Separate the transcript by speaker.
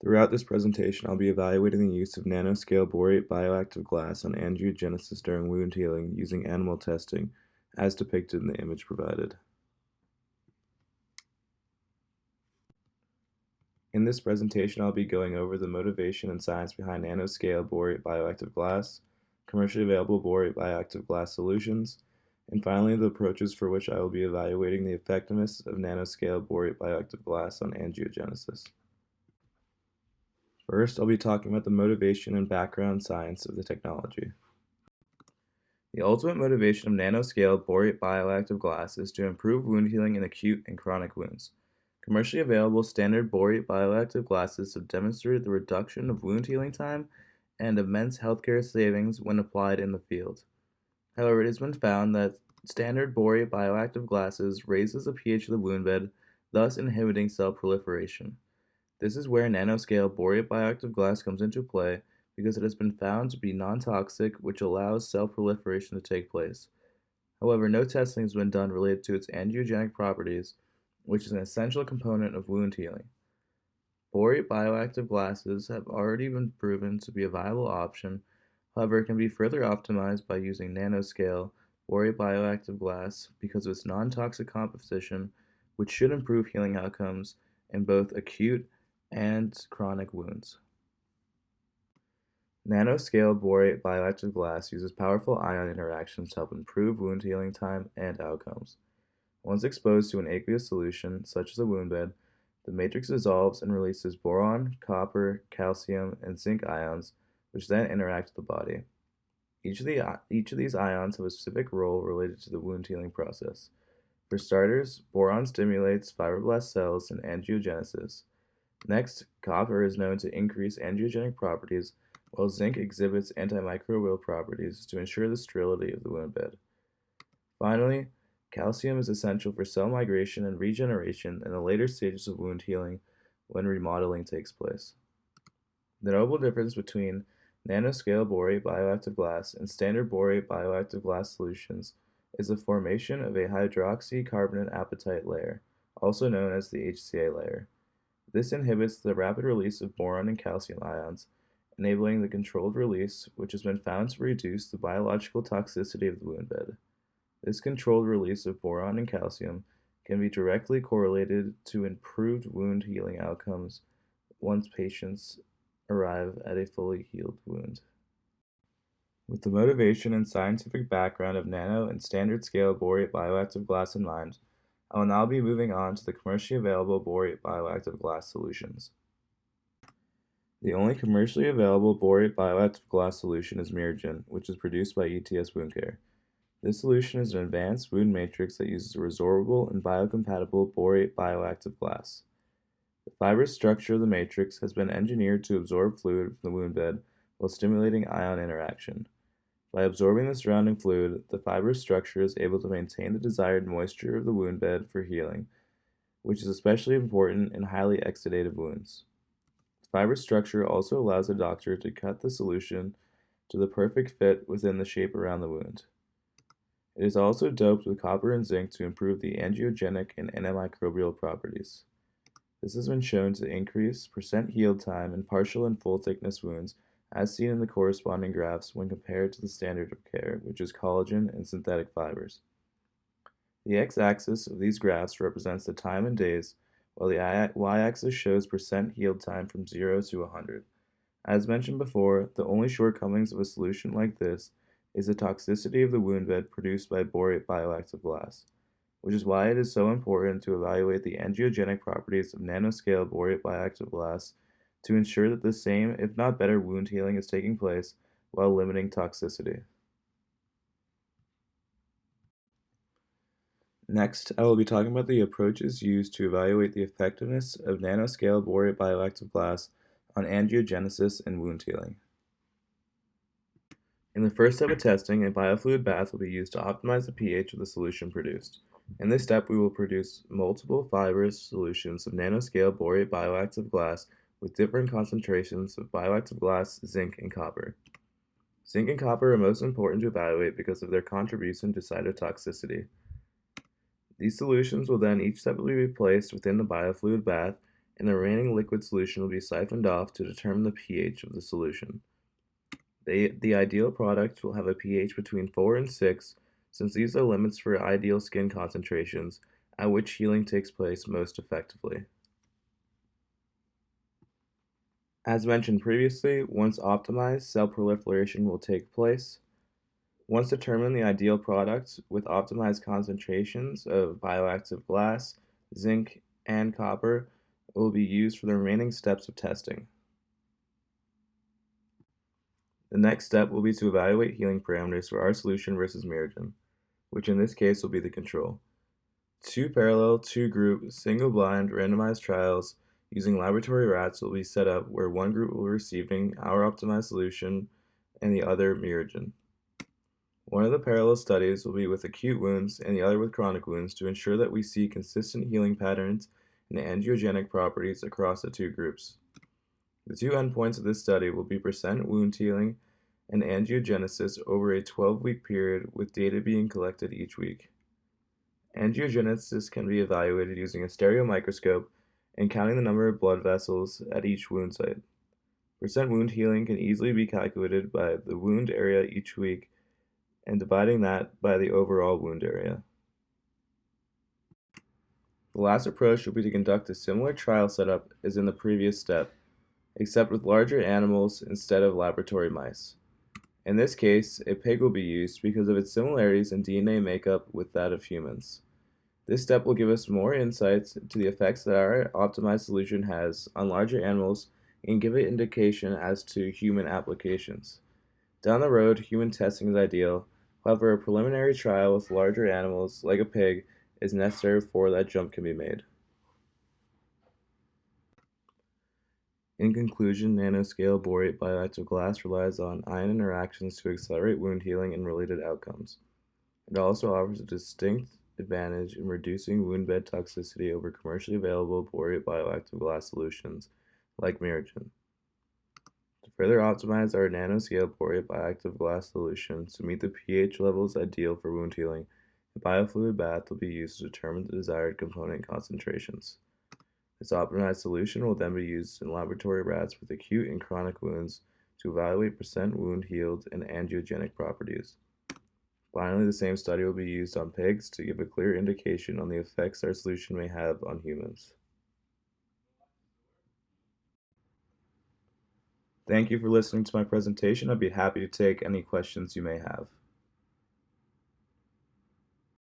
Speaker 1: Throughout this presentation, I'll be evaluating the use of nanoscale borate bioactive glass on angiogenesis during wound healing using animal testing, as depicted in the image provided. In this presentation, I'll be going over the motivation and science behind nanoscale borate bioactive glass, commercially available borate bioactive glass solutions, and finally the approaches for which I will be evaluating the effectiveness of nanoscale borate bioactive glass on angiogenesis. First, I'll be talking about the motivation and background science of the technology. The ultimate motivation of nanoscale borate bioactive glass is to improve wound healing in acute and chronic wounds. Commercially available standard borate bioactive glasses have demonstrated the reduction of wound healing time and immense healthcare savings when applied in the field. However, it has been found that standard borate bioactive glasses raises the pH of the wound bed, thus inhibiting cell proliferation. This is where nanoscale borate bioactive glass comes into play because it has been found to be non-toxic, which allows cell proliferation to take place. However, no testing has been done related to its angiogenic properties, which is an essential component of wound healing. Borate bioactive glasses have already been proven to be a viable option. However, it can be further optimized by using nanoscale borate bioactive glass because of its non-toxic composition, which should improve healing outcomes in both acute and chronic wounds. Nanoscale borate bioactive glass uses powerful ion interactions to help improve wound healing time and outcomes. Once exposed to an aqueous solution, such as a wound bed, the matrix dissolves and releases boron, copper, calcium, and zinc ions, which then interact with the body. Each of these ions have a specific role related to the wound healing process. For starters, boron stimulates fibroblast cells in angiogenesis. Next, copper is known to increase angiogenic properties, while zinc exhibits antimicrobial properties to ensure the sterility of the wound bed. Finally, calcium is essential for cell migration and regeneration in the later stages of wound healing when remodeling takes place. The notable difference between nanoscale borate bioactive glass and standard borate bioactive glass solutions is the formation of a hydroxycarbonate apatite layer, also known as the HCA layer. This inhibits the rapid release of boron and calcium ions, enabling the controlled release, which has been found to reduce the biological toxicity of the wound bed. This controlled release of boron and calcium can be directly correlated to improved wound healing outcomes once patients arrive at a fully healed wound. With the motivation and scientific background of nano and standard scale borate bioactive glass in mind, I will now be moving on to the commercially available borate bioactive glass solutions. The only commercially available borate bioactive glass solution is Miragen, which is produced by ETS Wound Care. This solution is an advanced wound matrix that uses a resorbable and biocompatible borate bioactive glass. The fibrous structure of the matrix has been engineered to absorb fluid from the wound bed while stimulating ion interaction. By absorbing the surrounding fluid, the fibrous structure is able to maintain the desired moisture of the wound bed for healing, which is especially important in highly exudative wounds. The fibrous structure also allows the doctor to cut the solution to the perfect fit within the shape around the wound. It is also doped with copper and zinc to improve the angiogenic and antimicrobial properties. This has been shown to increase percent healed time in partial and full thickness wounds, as seen in the corresponding graphs when compared to the standard of care, which is collagen and synthetic fibers. The x-axis of these graphs represents the time in days, while the y-axis shows percent healed time from 0 to 100. As mentioned before, the only shortcomings of a solution like this is the toxicity of the wound bed produced by borate bioactive glass, which is why it is so important to evaluate the angiogenic properties of nanoscale borate bioactive glass to ensure that the same, if not better, wound healing is taking place while limiting toxicity. Next, I will be talking about the approaches used to evaluate the effectiveness of nanoscale borate bioactive glass on angiogenesis and wound healing. In the first step of testing, a biofluid bath will be used to optimize the pH of the solution produced. In this step, we will produce multiple fibrous solutions of nanoscale borate bioactive glass with different concentrations of bioactive glass, zinc, and copper. Zinc and copper are most important to evaluate because of their contribution to cytotoxicity. These solutions will then each separately be placed within the biofluid bath and the remaining liquid solution will be siphoned off to determine the pH of the solution. The ideal product will have a pH between 4 and 6, since these are limits for ideal skin concentrations at which healing takes place most effectively. As mentioned previously, once optimized, cell proliferation will take place. Once determined, the ideal product with optimized concentrations of bioactive glass, zinc, and copper will be used for the remaining steps of testing. The next step will be to evaluate healing parameters for our solution versus Miragen, which in this case will be the control. Two parallel, two-group, single-blind, randomized trials using laboratory rats will be set up where one group will be receiving our optimized solution and the other Miragen. One of the parallel studies will be with acute wounds and the other with chronic wounds to ensure that we see consistent healing patterns and angiogenic properties across the two groups. The two endpoints of this study will be percent wound healing and angiogenesis over a 12-week period with data being collected each week. Angiogenesis can be evaluated using a stereo microscope and counting the number of blood vessels at each wound site. Percent wound healing can easily be calculated by the wound area each week and dividing that by the overall wound area. The last approach will be to conduct a similar trial setup as in the previous step, except with larger animals instead of laboratory mice. In this case, a pig will be used because of its similarities in DNA makeup with that of humans. This step will give us more insights into the effects that our optimized solution has on larger animals and give an indication as to human applications. Down the road, human testing is ideal. However, a preliminary trial with larger animals, like a pig, is necessary before that jump can be made. In conclusion, nanoscale borate bioactive glass relies on ion interactions to accelerate wound healing and related outcomes. It also offers a distinct advantage in reducing wound bed toxicity over commercially available borate bioactive glass solutions, like Miragen. To further optimize our nanoscale borate bioactive glass solution to meet the pH levels ideal for wound healing, a biofluid bath will be used to determine the desired component concentrations. This optimized solution will then be used in laboratory rats with acute and chronic wounds to evaluate percent wound healed and angiogenic properties. Finally, the same study will be used on pigs to give a clear indication on the effects our solution may have on humans. Thank you for listening to my presentation. I'd be happy to take any questions you may have.